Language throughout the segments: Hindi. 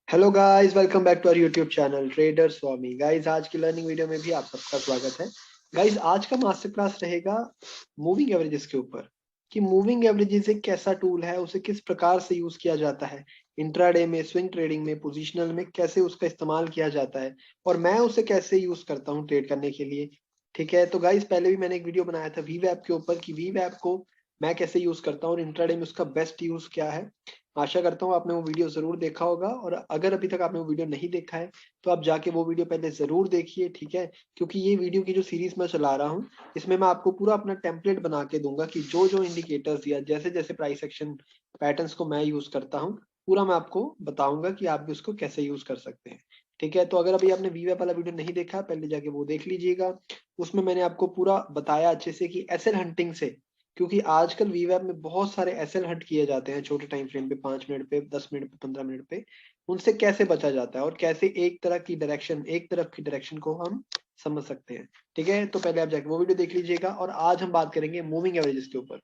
Hello guys, welcome back to our YouTube channel Trader Swami. Guys, आज की लर्निंग वीडियो में भी आप सबका स्वागत है। गाइस, आज का मास्टर क्लास रहेगा मूविंग एवरेजेस के ऊपर कि मूविंग एवरेजेस एक कैसा टूल है, उसे किस प्रकार से यूज किया जाता है, इंट्राडे में, स्विंग ट्रेडिंग में, पोजिशनल में कैसे उसका इस्तेमाल किया जाता है और मैं उसे कैसे यूज करता हूँ ट्रेड करने के लिए। ठीक है, तो गाइस पहले भी मैंने एक वीडियो बनाया था वीवैप के ऊपर कि वीवैप को मैं कैसे यूज करता हूँ और इंट्राडे में उसका बेस्ट यूज क्या है। आशा करता हूँ आपने वो वीडियो जरूर देखा होगा, और अगर अभी तक आपने वो वीडियो नहीं देखा है तो आप जाके वो वीडियो पहले जरूर देखिए। ठीक है, क्योंकि ये वीडियो की जो सीरीज मैं चला रहा हूँ इसमें मैं आपको पूरा अपना टेम्पलेट बना के दूंगा कि जो जो इंडिकेटर्स या जैसे जैसे प्राइस एक्शन पैटर्न्स को मैं यूज करता हूँ पूरा मैं आपको बताऊंगा कि आप भी उसको कैसे यूज कर सकते हैं। ठीक है, तो अगर अभी आपने वीवैप वाला वीडियो नहीं देखा पहले जाके वो देख लीजिएगा। उसमें मैंने आपको पूरा बताया अच्छे से कि एसएल हंटिंग से, क्योंकि आजकल वीवैप में बहुत सारे एसएल हट किए जाते हैं छोटे टाइम फ्रेम पे, 5 मिनट पे, 10 मिनट पे, 15 मिनट पे। उनसे कैसे बचा जाता है और कैसे एक तरफ की डायरेक्शन को हम समझ सकते हैं। ठीक है, तो पहले आप जाके वो वीडियो देख लीजिएगा और आज हम बात करेंगे मूविंग एवरेजेस के ऊपर।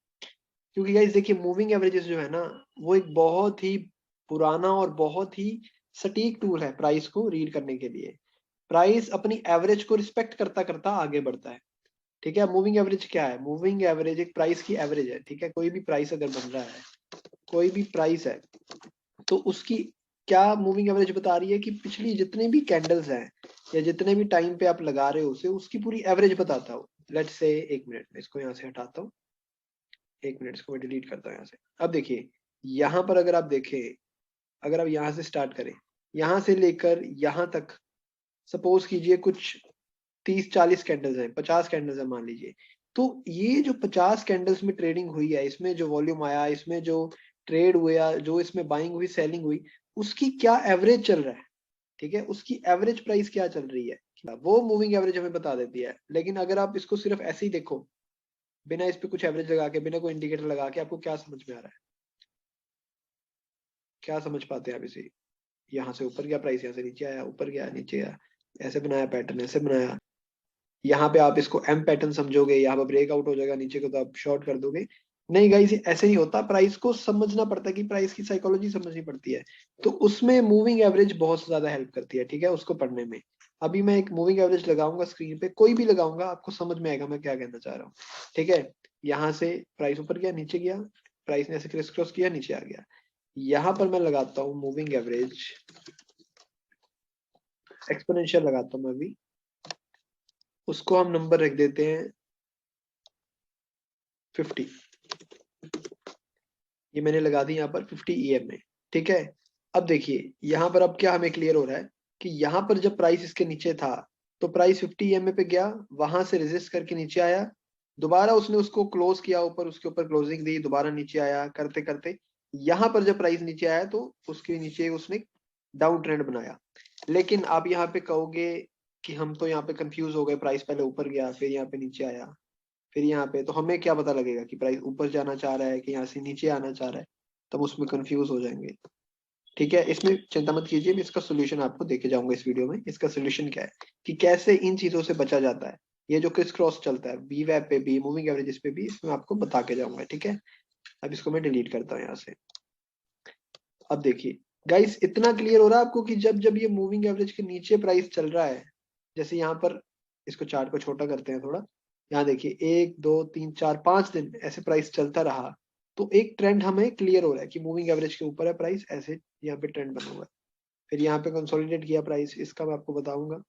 क्योंकि गाइस देखिए, मूविंग एवरेजेस जो है ना, वो एक बहुत ही पुराना और बहुत ही सटीक टूल है प्राइस को रीड करने के लिए। प्राइस अपनी एवरेज को रिस्पेक्ट करता करता आगे बढ़ता है। ठीक है, मूविंग एवरेज क्या है? मूविंग एवरेज एक प्राइस की एवरेज है। ठीक है, कोई भी प्राइस अगर बन रहा है, कोई भी प्राइस है, तो उसकी क्या मूविंग एवरेज बता रही है कि पिछली जितने भी कैंडल्स हैं या जितने भी टाइम पे आप लगा रहे हो उसे, उसकी पूरी एवरेज बताता हो। लेट्स से, एक मिनट में इसको यहाँ से हटाता हूँ, एक मिनट इसको मैं डिलीट करता हूँ यहाँ से। अब देखिए, यहाँ पर अगर आप देखें, अगर आप यहाँ से स्टार्ट करें, यहाँ से लेकर यहाँ तक, सपोज कीजिए कुछ 30-40 कैंडल्स हैं, 50 कैंडल्स है मान लीजिए। तो ये जो 50 कैंडल्स में ट्रेडिंग हुई है, इसमें जो वॉल्यूम आया, इसमें जो ट्रेड हुआ, जो इसमें बाइंग हुई, सेलिंग हुई, उसकी क्या एवरेज चल रहा है। ठीक है, उसकी एवरेज प्राइस क्या चल रही है, वो मूविंग एवरेज हमें बता देती है। लेकिन अगर आप इसको सिर्फ ऐसे ही देखो, बिना इस पे कुछ एवरेज लगा के, बिना कोई इंडिकेटर लगा के, आपको क्या समझ में आ रहा है? क्या समझ पाते हैं आप इसे? यहाँ से ऊपर गया प्राइस, यहाँ से नीचे आया, ऊपर गया, नीचे आया, ऐसे बनाया पैटर्न, ऐसे बनाया। यहाँ पे आप इसको एम पैटर्न समझोगे, यहाँ पे ब्रेकआउट हो जाएगा नीचे को तो आप शॉर्ट कर दोगे। नहीं गाइस, ऐसे नहीं होता। प्राइस को समझना पड़ता है कि प्राइस की साइकोलॉजी समझनी पड़ती है। तो उसमें मूविंग एवरेज बहुत ज्यादा हेल्प करती है। ठीक है, उसको पढ़ने में। अभी मैं एक मूविंग एवरेज लगाऊंगा स्क्रीन पे, कोई भी लगाऊंगा, आपको समझ में आएगा मैं क्या कहना चाह रहा हूँ। ठीक है, यहाँ से प्राइस ऊपर गया, नीचे गया, प्राइस ने ऐसे क्रिस क्रॉस किया, नीचे आ गया। यहाँ पर मैं लगाता हूँ मूविंग एवरेज, एक्सपोनेंशियल लगाता हूँ मैं अभी। उसको हम नंबर रख देते हैं 50। ये मैंने लगा दी यहाँ पर 50 EM में। ठीक है, अब देखिए यहाँ पर अब क्या हमें क्लियर हो रहा है कि यहाँ पर जब प्राइस इसके नीचे था तो प्राइस 50 EM पे गया, वहां से रेजिस्ट करके नीचे आया, दोबारा उसने उसको क्लोज किया ऊपर, उसके ऊपर क्लोजिंग दी, दोबारा नीचे आया, करते करते यहाँ पर जब प्राइस नीचे आया तो उसके नीचे उसने डाउन ट्रेंड बनाया। लेकिन आप यहाँ पे कहोगे कि हम तो यहाँ पे कंफ्यूज हो गए, प्राइस पहले ऊपर गया, फिर यहाँ पे नीचे आया, फिर यहाँ पे, तो हमें क्या पता लगेगा कि प्राइस ऊपर जाना चाह रहा है कि यहाँ से नीचे आना चाह रहा है? तब उसमें कंफ्यूज हो जाएंगे। ठीक है, इसमें चिंता मत कीजिए, मैं इसका सोल्यूशन आपको देके जाऊंगा इस वीडियो में। इसका सोल्यूशन क्या है कि कैसे इन चीजों से बचा जाता है। ये जो क्रिस क्रॉस चलता है वीवैप पे भी, मूविंग एवरेजेस पे भी, इसमें आपको बता के जाऊंगा। ठीक है, अब इसको मैं डिलीट करता हूँ यहाँ से। अब देखिए गाइस, इतना क्लियर हो रहा है आपको कि जब जब ये मूविंग एवरेज के नीचे प्राइस चल रहा है, जैसे यहाँ पर, इसको चार्ट को छोटा करते हैं थोड़ा, यहाँ देखिए 1 2 3 4 5 दिन ऐसे प्राइस चलता रहा, तो एक ट्रेंड हमें क्लियर हो रहा है कि मूविंग एवरेज के ऊपर है प्राइस, ऐसे यहाँ पे ट्रेंड बना हुआ है। फिर यहाँ पे कंसोलिडेट किया प्राइस, इसका मैं आपको बताऊंगा।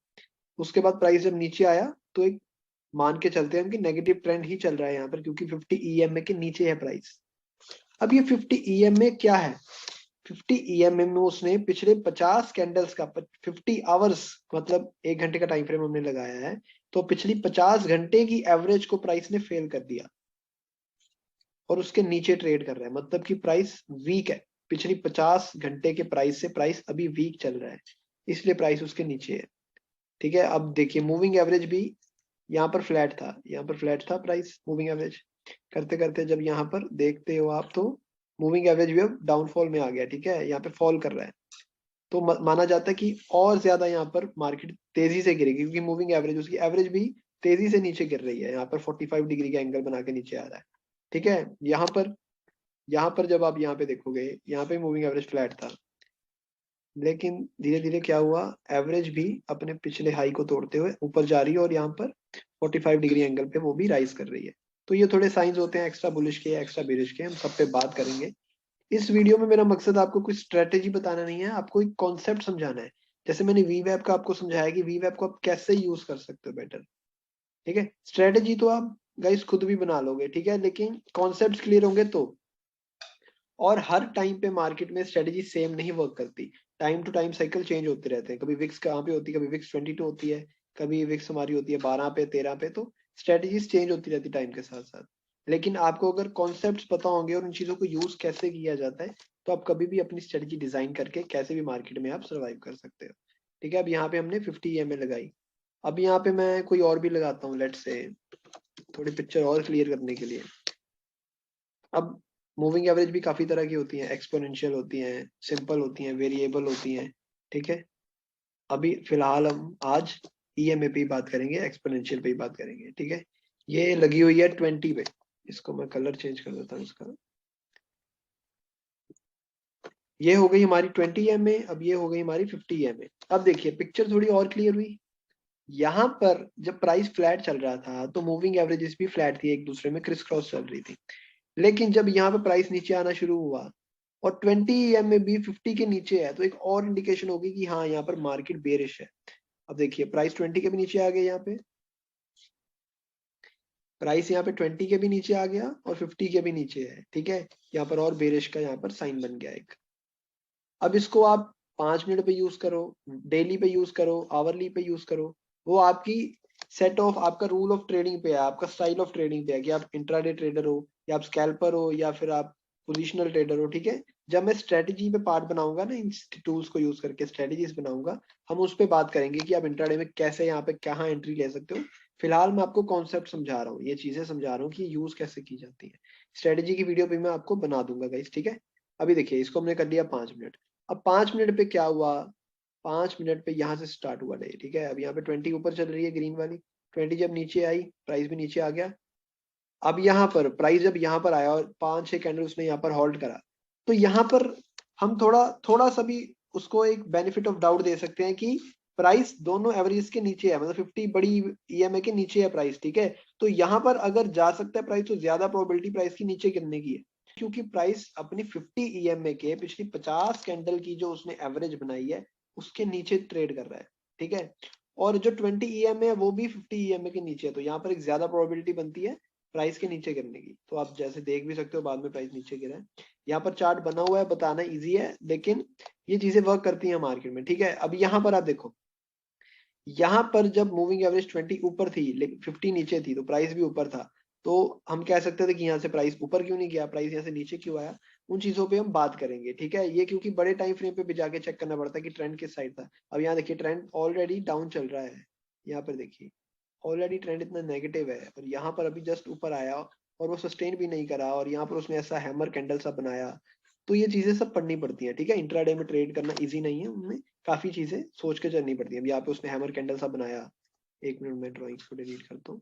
उसके बाद प्राइस जब नीचे आया तो एक मान के चलते हैं कि नेगेटिव ट्रेंड ही चल रहा है यहाँ पर, क्योंकि 50 EMA के नीचे है प्राइस। अब ये 50 EMA क्या है? 50 EMM में उसने पिछले 50 कैंडल्स का, 50 आवर्स मतलब 1 घंटे का टाइम फ्रेम हमने लगाया है, तो पिछली 50 घंटे की एवरेज को प्राइस ने फेल कर दिया और उसके नीचे ट्रेड कर रहा है। मतलब कि प्राइस वीक है, पिछली 50 घंटे के प्राइस से प्राइस अभी वीक चल रहा है, इसलिए प्राइस उसके नीचे है। ठीक है, अब देखिए मूविंग एवरेज भी यहाँ पर फ्लैट था, यहाँ पर फ्लैट था प्राइस, मूविंग एवरेज करते करते जब यहाँ पर देखते हो आप, तो मूविंग एवरेज भी अब डाउनफॉल में आ गया। ठीक है, यहाँ पे फॉल कर रहा है, तो माना जाता है कि और ज्यादा यहाँ पर मार्केट तेजी से गिरेगी, क्योंकि मूविंग एवरेज, उसकी एवरेज भी तेजी से नीचे गिर रही है। यहाँ पर 45 डिग्री का एंगल बना के नीचे आ रहा है। ठीक है, यहाँ पर जब आप यहाँ पे देखोगे, यहाँ पे मूविंग एवरेज फ्लैट था, लेकिन धीरे धीरे क्या हुआ, एवरेज भी अपने पिछले हाई को तोड़ते हुए ऊपर जा रही है और यहाँ पर 45 डिग्री एंगल पे वो भी राइज कर रही है। तो ये थोड़े साइंस होते हैं एक्स्ट्रा बुलिश के या एक्स्ट्रा बेरिश के, हम सब पे बात करेंगे। इस वीडियो में मेरा मकसद आपको कोई स्ट्रेटेजी बताना नहीं है, आपको एक कॉन्सेप्ट समझाना है। जैसे मैंने वी वेब का आपको समझाया कि वी वेब को आप कैसे यूज कर सकते हो बेटर, ठीक है। स्ट्रेटेजी तो आप गाइस खुद भी बना लोगे, ठीक है, लेकिन कॉन्सेप्ट क्लियर होंगे तो। और हर टाइम पे मार्केट में स्ट्रेटेजी सेम नहीं वर्क करती, time to time cycle change होते रहते हैं। कभी विक्स कहाँ पे होती है, कभी विक्स 22 होती है, कभी विक्स हमारी होती है 12 पे, 13 पे। तो स्ट्रेटेजीज चेंज होती रहती है टाइम के साथ साथ। लेकिन आपको अगर कॉन्सेप्ट्स पता होंगे और उन चीजों को यूज कैसे किया जाता है, तो आप कभी भी अपनी स्ट्रेटेजी डिजाइन करके कैसे भी मार्केट में आप सर्वाइव कर सकते हो, ठीक है। अब यहाँ पे हमने 50 EMA लगाई। अब यहाँ पे मैं कोई और भी लगाता हूँ, लेट से थोड़ी पिक्चर और क्लियर करने के लिए। अब मूविंग एवरेज भी काफी तरह की होती है, एक्सपोनेंशियल होती हैं, सिंपल होती हैं, वेरिएबल होती हैं, ठीक है। अभी फिलहाल हम आज ईएमए पे ही बात करेंगे, एक्सपोनेंशियल पे ही बात करेंगे, ठीक है। ये लगी हुई है 20 पे। इसको मैं कलर चेंज कर देता हूँ इसका। ये हो गई हमारी 20 EMA, अब ये हो गई हमारी 50 EMA। अब देखिए पिक्चर थोड़ी और क्लियर हुई। यहाँ पर जब प्राइस फ्लैट चल रहा था तो मूविंग एवरेजेस भी फ्लैट थी, एक दूसरे में क्रिस क्रॉस चल रही थी। लेकिन जब यहाँ पे प्राइस नीचे आना शुरू हुआ और 20 EM में भी 50 के नीचे है, तो एक और इंडिकेशन होगी कि हाँ यहाँ पर मार्केट बेरिश है। अब देखिए प्राइस 20 के भी नीचे आ गया, यहाँ पे प्राइस यहाँ पे 20 के भी नीचे आ गया और 50 के भी नीचे है, ठीक है। यहाँ पर और बेरिश का यहाँ पर साइन बन गया एक। अब इसको आप 5 मिनट पे यूज करो, डेली पे यूज करो, आवरली पे यूज करो, वो आपकी सेट ऑफ, आपका रूल ऑफ ट्रेडिंग पे है, आपका स्टाइल ऑफ ट्रेडिंग पे है कि आप इंट्राडे ट्रेडर हो या आप स्कैल्पर हो या फिर आप पोजिशनल ट्रेडर हो, ठीक है। जब मैं स्ट्रेटेजी पे पार्ट बनाऊंगा ना, इन टूल्स को यूज करके स्ट्रेटेजीज बनाऊंगा, हम उस पर बात करेंगे कि आप इंट्राडे में कैसे यहाँ पे कहाँ एंट्री ले सकते हो। फिलहाल मैं आपको कॉन्सेप्ट समझा रहा हूँ, ये चीजें समझा रहा हूँ कि यूज कैसे की जाती है। स्ट्रेटेजी की वीडियो भी मैं आपको बना दूंगा गाइस, ठीक है। अभी देखिए इसको हमने कर लिया 5 मिनट। अब 5 मिनट पे क्या हुआ, 5 मिनट पे यहाँ से स्टार्ट हुआ डे, ठीक है। अब यहाँ पे 20 ऊपर चल रही है ग्रीन वाली, 20 जब नीचे आई प्राइस भी नीचे आ गया। अब यहाँ पर प्राइस जब यहाँ पर आया और 5-6 कैंडल उसने यहाँ पर होल्ड करा, तो यहाँ पर हम थोड़ा थोड़ा सा भी उसको एक बेनिफिट ऑफ डाउट दे सकते हैं कि प्राइस दोनों एवरेज के नीचे है, मतलब 50 बड़ी ईएमए के नीचे है प्राइस, ठीक है। तो यहाँ पर अगर जा सकता है प्राइस, तो ज्यादा प्रोबेबिलिटी प्राइस की नीचे गिरने की है, क्योंकि प्राइस अपनी 50 ईएमए के पिछली 50 कैंडल की जो उसने एवरेज बनाई है उसके नीचे ट्रेड कर रहा है, ठीक है। और जो 20 ईएमए है वो भी 50 ईएमए के नीचे है, तो यहाँ पर एक ज्यादा प्रोबेबिलिटी बनती है प्राइस के नीचे गिरने की। तो आप जैसे देख भी सकते हो बाद में प्राइस नीचे गिरा है। यहाँ पर चार्ट बना हुआ है, बताना इजी है, लेकिन ये चीजें वर्क करती हैं मार्केट में, ठीक है। अब यहाँ पर आप देखो, यहाँ पर जब मूविंग एवरेज 20 ऊपर थी लेकिन 50 नीचे थी, तो प्राइस भी ऊपर था। तो हम कह सकते थे कि यहाँ से प्राइस ऊपर क्यों नहीं गया, प्राइस यहाँ से नीचे क्यों आया। उन चीजों पे हम बात करेंगे, ठीक है। ये क्योंकि बड़े टाइम फ्रेम पे भी जाके चेक करना पड़ता है कि ट्रेंड किस साइड था। अब यहाँ देखिए ट्रेंड ऑलरेडी डाउन चल रहा है, यहाँ पर देखिए ऑलरेडी ट्रेंड इतना नेगेटिव है, और यहाँ पर अभी जस्ट ऊपर आया और वो सस्टेन भी नहीं करा, और यहाँ पर उसने ऐसा हैमर कैंडल सा बनाया। तो ये चीजें सब पढ़नी पड़ती हैं, ठीक है। इंट्राडे में ट्रेड करना इजी नहीं है, उनमें काफी चीजें सोच के चलनी पड़ती है। अब यहाँ पे उसने हैमर कैंडल सा बनाया, 1 मिनट में ड्रॉइंग्स को डिलीट करता हूँ।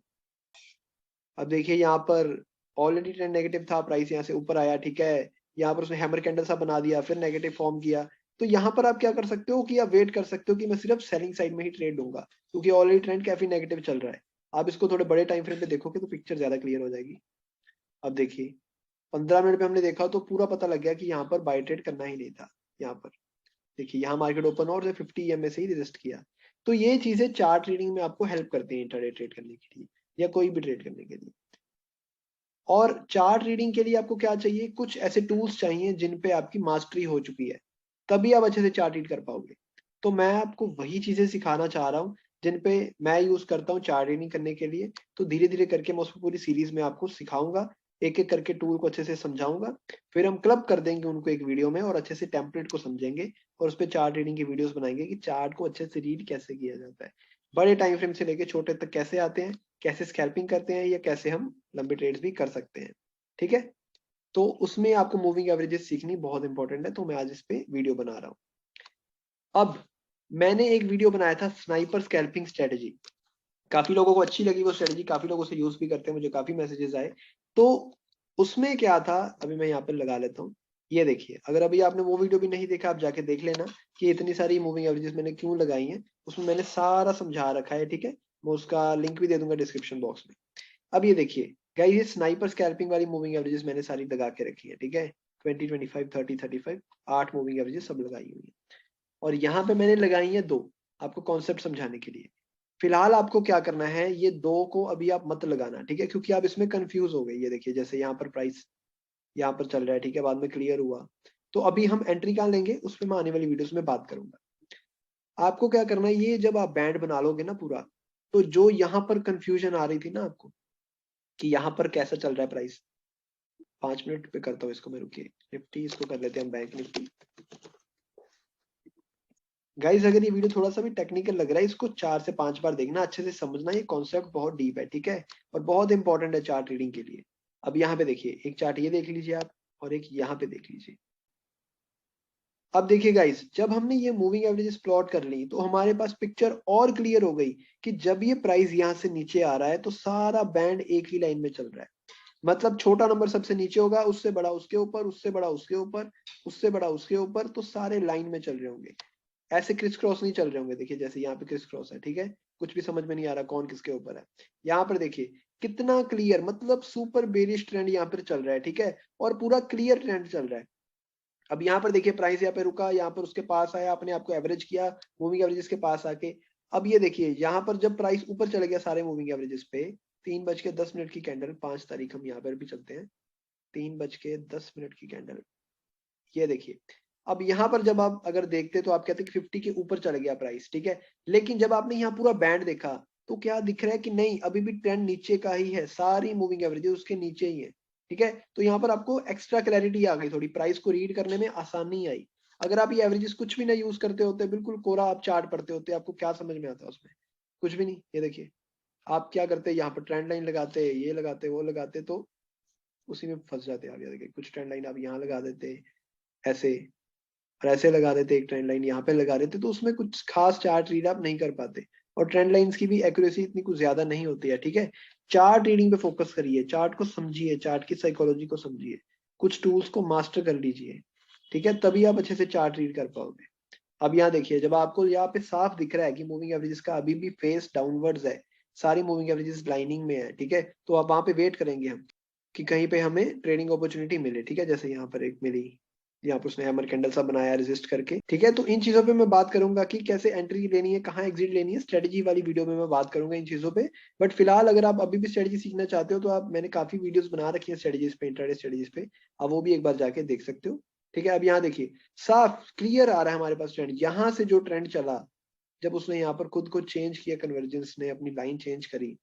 अब देखिए यहाँ पर ऑलरेडी ट्रेंड नेगेटिव था, प्राइस यहाँ से ऊपर आया, ठीक है। यहाँ पर उसने हैमर कैंडल सा बना दिया, फिर नेगेटिव फॉर्म किया। तो यहाँ पर आप क्या कर सकते हो कि आप वेट कर सकते हो कि मैं सिर्फ सेलिंग साइड में ही ट्रेड लूंगा, क्योंकि ऑलरेडी ट्रेंड काफी नेगेटिव चल रहा है। आप इसको थोड़े बड़े टाइम फ्रेम पे देखोगे तो पिक्चर ज्यादा क्लियर हो जाएगी। अब देखिए 15 मिनट पे हमने देखा तो पूरा पता लग गया कि यहाँ पर बाय ट्रेड करना ही नहीं था। यहाँ पर देखिए यहाँ मार्केट ओपन और 50 EMA से ही रेजिस्ट किया। तो ये चीजें चार्ट रीडिंग में आपको हेल्प करती है इंट्राडे ट्रेड करने के लिए या कोई भी ट्रेड करने के लिए। और चार्ट रीडिंग के लिए आपको क्या चाहिए, कुछ ऐसे टूल्स चाहिए जिन पे आपकी मास्टरी हो चुकी है, तभी आप अच्छे से चार्ट रीड कर पाओगे। तो मैं आपको वही चीजें सिखाना चाह रहा हूँ जिन पे मैं यूज करता हूँ चार्ट रीडिंग करने के लिए। तो धीरे धीरे करके मैं उसको पूरी सीरीज में आपको सिखाऊंगा, एक एक करके टूल को अच्छे से समझाऊंगा। फिर हम क्लब कर देंगे उनको एक वीडियो में और अच्छे से टेम्पलेट को समझेंगे, और उस पर चार्ट रीडिंग की वीडियोस बनाएंगे कि चार्ट को अच्छे से रीड कैसे किया जाता है, बड़े टाइम फ्रेम से लेके छोटे तक कैसे आते हैं, कैसे स्कैल्पिंग करते हैं, या कैसे हम लंबे ट्रेड्स भी कर सकते हैं, ठीक है। तो उसमें आपको मूविंग एवरेजेस सीखनी बहुत इंपॉर्टेंट है, तो मैं आज इस पे वीडियो बना रहा हूँ। अब मैंने एक वीडियो बनाया था स्नाइपर स्कैल्पिंग स्ट्रेटेजी, काफी लोगों को अच्छी लगी वो स्ट्रेटेजी, काफी लोग उसे यूज भी करते हैं, मुझे काफी मैसेजेस आए। तो उसमें क्या था, अभी मैं यहाँ पर लगा लेता हूँ। ये देखिए, अगर अभी आपने वो वीडियो भी नहीं देखा, आप जाके देख लेना कि इतनी सारी मूविंग एवरेजेस मैंने क्यों लगाई हैं, उसमें मैंने सारा समझा रखा है, ठीक है। मैं उसका लिंक भी दे दूंगा डिस्क्रिप्शन बॉक्स में। अब ये देखिए गाइस, ये स्नाइपर स्कैल्पिंग वाली मूविंग एवरेजेस मैंने सारी लगा के रखी है, ठीक है। 20, 25, 30, 35, 8 मूविंग एवरेजेस सब लगाई हुई है। और यहाँ पे मैंने लगाई है 2, आपको कॉन्सेप्ट समझाने के लिए। फिलहाल आपको क्या करना है, ये 2 को अभी आप मत लगाना, ठीक है, क्योंकि आप इसमें कंफ्यूज हो गए। ये देखिए, जैसे यहाँ पर प्राइस यहाँ पर चल रहा है, ठीक है, बाद में क्लियर हुआ। तो अभी हम एंट्री कहाँ लेंगे, उस पर मैं आने वाली वीडियोस में बात करूंगा। आपको क्या करना है, ये जब आप बैंड बना लोगे ना पूरा, तो जो यहाँ पर कंफ्यूजन आ रही थी ना आपको कि यहाँ पर कैसा चल रहा है प्राइस, 5 मिनट पे करता हूँ इसको मैं, रुकिए। निफ्टी इसको कर लेते हैं हम, बैंक निफ्टी। गाइस अगर ये वीडियो थोड़ा सा भी टेक्निकल लग रहा है, इसको 4 से 5 बार देखना, अच्छे से समझना, ये कॉन्सेप्ट बहुत डीप है, ठीक है, और बहुत इंपॉर्टेंट है चार्ट रीडिंग के लिए। अब यहाँ पे देखिए, एक चार्ट ये देख लीजिए आप, और एक यहाँ पे देख लीजिए। अब देखिए गाइस, जब हमने ये मूविंग एवरेजेस प्लॉट कर ली, तो हमारे पास पिक्चर और क्लियर हो गई कि जब ये प्राइस यहाँ से नीचे आ रहा है, तो सारा बैंड एक ही लाइन में चल रहा है। मतलब छोटा नंबर सबसे नीचे होगा, उससे बड़ा उसके ऊपर, उससे बड़ा उसके ऊपर, उससे बड़ा उसके ऊपर, तो सारे लाइन में चल रहे होंगे। ऐसे क्रिस क्रॉस नहीं चल रहे होंगे। देखिए जैसे यहाँ पे क्रिस क्रॉस है, ठीक है, कुछ भी समझ में नहीं आ रहा कौन किसके ऊपर है। यहाँ पर देखिए कितना क्लियर, मतलब सुपर बेरिश ट्रेंड यहाँ पर चल रहा है, ठीक है, और पूरा क्लियर ट्रेंड चल रहा है। अब यहाँ पर देखिए प्राइस यहाँ पे रुका, यहाँ पर उसके पास आया, अपने आपको एवरेज किया मूविंग एवरेजेस के पास आके। अब ये देखिए यहाँ पर जब प्राइस ऊपर चले गया सारे मूविंग एवरेजेस पे, 3:10 की कैंडल, 5 तारीख हम यहाँ पर भी चलते हैं, 3:10 की कैंडल, ये देखिए। अब यहाँ पर जब आप अगर देखते तो आप कहते कि 50 के ऊपर चल गया प्राइस, ठीक है, लेकिन जब आपने यहाँ पूरा बैंड देखा, तो क्या दिख रहा है कि नहीं, अभी भी ट्रेंड नीचे का ही है, सारी मूविंग एवरेजेस उसके नीचे ही है, ठीक है। तो यहाँ पर आपको एक्स्ट्रा क्लैरिटी आ गई, थोड़ी प्राइस को रीड करने में आसानी आई। अगर आप ये एवरेजेस कुछ भी ना यूज करते होते, बिल्कुल कोरा आप चार्ट पढ़ते होते, आपको क्या समझ में आता उसमें, कुछ भी नहीं। ये देखिए, आप क्या करते, यहाँ पर ट्रेंड लाइन लगाते, ये लगाते, वो लगाते, तो उसी में फंस जाते आप। ये देखिए, कुछ ट्रेंड लाइन आप यहाँ लगा देते ऐसे, और ऐसे लगा देते, एक ट्रेंड लाइन यहाँ पे लगा देते, तो उसमें कुछ खास चार्ट रीड आप नहीं कर पाते। और ट्रेंड लाइंस की भी एक्यूरेसी इतनी कुछ ज्यादा नहीं होती है, ठीक है। चार्ट रीडिंग पे फोकस करिए, चार्ट को समझिए, चार्ट की साइकोलॉजी को समझिए, कुछ टूल्स को मास्टर कर लीजिए, ठीक है, तभी आप अच्छे से चार्ट रीड कर पाओगे। अब यहाँ देखिए, जब आपको यहाँ पे साफ दिख रहा है कि मूविंग एवरेजेस का अभी भी फेस डाउनवर्ड्स है, सारी मूविंग एवरेजेस लाइनिंग में है, ठीक है, तो आप वहां पे वेट करेंगे हम कि कहीं पे हमें ट्रेडिंग अपॉर्चुनिटी मिले, ठीक है, जैसे यहाँ पर एक मिली, यहाँ पर उसने हैमर कैंडल सा बनाया रेजिस्ट करके, ठीक है। तो इन चीजों पे मैं बात करूंगा कि कैसे एंट्री लेनी है, कहाँ एग्जिट लेनी है, स्ट्रेटेजी वाली वीडियो में मैं बात करूंगा इन चीजों पे। बट फिलहाल अगर आप अभी भी स्ट्रेटेजी सीखना चाहते हो, तो आप, मैंने काफी वीडियोस बना रखी है स्ट्रेटेजीज पे, इंट्राडे स्ट्रेटेजीज पे, आप वो भी एक बार जाके देख सकते हो, ठीक है। अब यहाँ देखिए, साफ क्लियर आ रहा है हमारे पास ट्रेंड, यहाँ से जो ट्रेंड चला, जब उसने यहाँ पर खुद को चेंज किया, कन्वर्जेंस ने अपनी लाइन चेंज करी,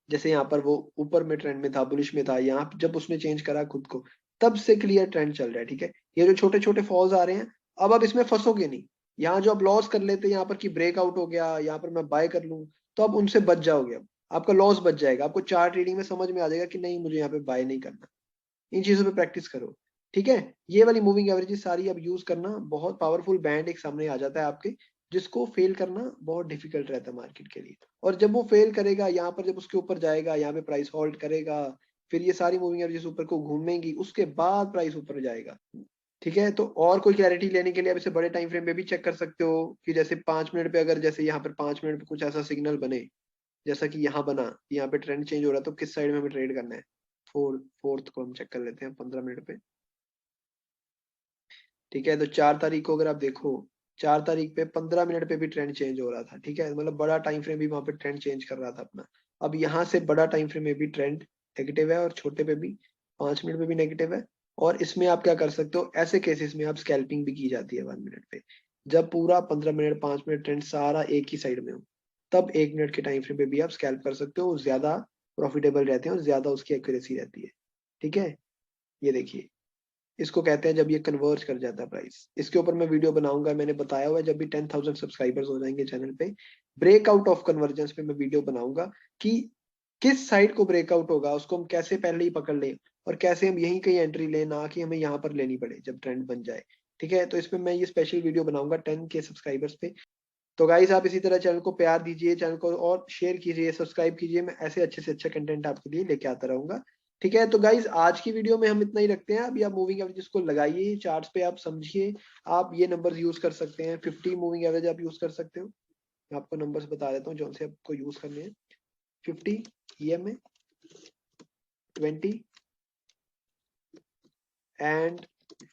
जैसे यहाँ पर वो ऊपर में ट्रेंड में था, बुलिश में था, यहाँ जब उसने चेंज करा खुद को, तब से क्लियर ट्रेंड चल रहा है, ठीक है। ये जो छोटे छोटे फॉल्स आ रहे हैं, अब आप इसमें फंसोगे नहीं। यहाँ जो आप लॉस कर लेते हैं यहाँ पर कि ब्रेकआउट हो गया, यहाँ पर मैं बाय कर लूं, तो आप उनसे बच जाओगे। अब आपका लॉस बच जाएगा, आपको चार्ट रीडिंग में समझ में आ जाएगा कि नहीं, मुझे यहाँ पे बाय नहीं करना। इन चीजों पे प्रैक्टिस करो, ठीक है। ये वाली मूविंग एवरेजेस सारी अब यूज करना, बहुत पावरफुल बैंड एक सामने आ जाता है आपके, जिसको फेल करना बहुत डिफिकल्ट रहता है मार्केट के लिए। और जब वो फेल करेगा, यहाँ पर जब उसके ऊपर जाएगा, यहाँ पे प्राइस होल्ड करेगा, फिर ये सारी मूविंग एवरेजेस ऊपर को घूमेंगी, उसके बाद प्राइस ऊपर जाएगा, ठीक है। तो और कोई क्लैरिटी लेने के लिए आप इसे बड़े टाइम फ्रेम पे भी चेक कर सकते हो, कि जैसे 5 मिनट पे, अगर जैसे यहाँ पर 5 मिनट पे कुछ ऐसा सिग्नल बने, जैसा कि यहाँ बना, यहाँ पे ट्रेंड चेंज हो रहा है, तो किस साइड में हमें ट्रेड करना है, फोर्थ को हम चेक कर लेते हैं 15 मिनट पे, ठीक है। तो 4 तारीख को अगर आप देखो, 4 तारीख पे 15 मिनट पे भी ट्रेंड चेंज हो रहा था, ठीक है, मतलब बड़ा टाइम फ्रेम भी वहां पे ट्रेंड चेंज कर रहा था अपना। अब यहाँ से बड़ा टाइम फ्रेम में भी ट्रेंड नेगेटिव है, और छोटे पे भी 5 मिनट पे भी नेगेटिव है। और इसमें आप क्या कर सकते हो, ऐसे केसेस में आप स्कैल्पिंग भी की जाती है 1 मिनट पे, जब पूरा 15 मिनट 5 मिनट ट्रेंड सारा एक ही साइड में हो, तब 1 मिनट के टाइम फ्रेम पे भी आप स्कैल्प कर सकते हो, ज्यादा प्रॉफिटेबल रहते हैं और ज्यादा उसकी एक्यूरेसी रहती है, ठीक है। ये देखिए, इसको कहते हैं जब ये कन्वर्ज कर जाता है प्राइस। इसके ऊपर मैं वीडियो बनाऊंगा, मैंने बताया हुआ है, जब भी 10,000 सब्सक्राइबर्स हो जाएंगे चैनल पे, ब्रेकआउट ऑफ कन्वर्जेंस पे मैं वीडियो बनाऊंगा कि किस साइड को ब्रेकआउट होगा, उसको हम कैसे पहले ही पकड़ लें, और कैसे हम यहीं कहीं एंट्री लें, ना कि हमें यहाँ पर लेनी पड़े जब ट्रेंड बन जाए, ठीक है। तो इसमें मैं ये स्पेशल वीडियो बनाऊंगा 10K सब्सक्राइबर्स पे। तो गाइस आप इसी तरह चैनल को प्यार दीजिए, चैनल को और शेयर कीजिए, सब्सक्राइब कीजिए, मैं ऐसे अच्छे से अच्छा कंटेंट आपके लिए लेके आता रहूंगा। ठीक है, तो गाइज आज की वीडियो में हम इतना ही रखते हैं। अभी आप मूविंग एवरेजेस को लगाइए चार्ट्स पे, आप समझिए, आप ये नंबर्स यूज कर सकते हैं। 50 मूविंग एवरेज आप यूज कर सकते हो। मैं आपको नंबर्स बता देता हूँ जो से आपको यूज करने हैं। 50 EMA, 20 and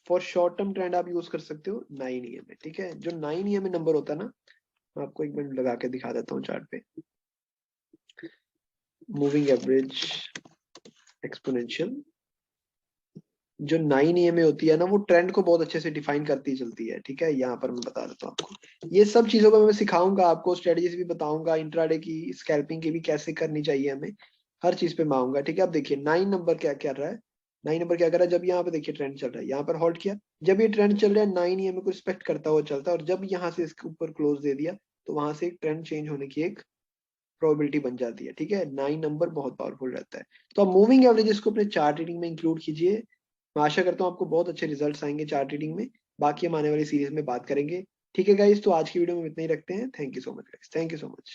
for short term trend आप यूज कर सकते हो 9 EMA। ठीक है, जो 9 EMA नंबर होता है ना, मैं आपको एक मिनट लगा के दिखा देता हूँ चार्ट पे। मूविंग एवरेज एक्सपोनेंशियल जो 9 EMA होती है ना, वो ट्रेंड को बहुत अच्छे से डिफाइन करती चलती है। ठीक है, यहाँ पर मैं बता देता हूँ आपको, ये सब चीजों को मैं सिखाऊंगा आपको, स्ट्रेटजीज भी बताऊंगा, इंट्राडे की स्कैल्पिंग की भी कैसे करनी चाहिए हमें, हर चीज पे मैं आऊंगा। ठीक है, अब देखिए 9 नंबर क्या कर रहा है। 9 नंबर क्या कर रहा है, जब यहाँ पे देखिए ट्रेंड चल रहा है, यहाँ पर होल्ड किया, जब ये ट्रेंड चल रहा है 9 EMA को रिस्पेक्ट करता हुआ चलता है, और जब यहाँ से इसके ऊपर क्लोज दे दिया, तो वहां से एक ट्रेंड चेंज होने की एक प्रोबेबिलिटी बन जाती है। ठीक है, 9 नंबर बहुत पावरफुल रहता है। तो आप मूविंग एवरेजेस को अपने चार्ट रीडिंग में इंक्लूड कीजिए। मैं आशा करता हूँ आपको बहुत अच्छे रिजल्ट्स आएंगे चार्ट रीडिंग में। बाकी हम आने वाली सीरीज में बात करेंगे। ठीक है गाइस, तो आज की वीडियो में इतना ही रखते हैं। Thank you so much guys, thank you so much.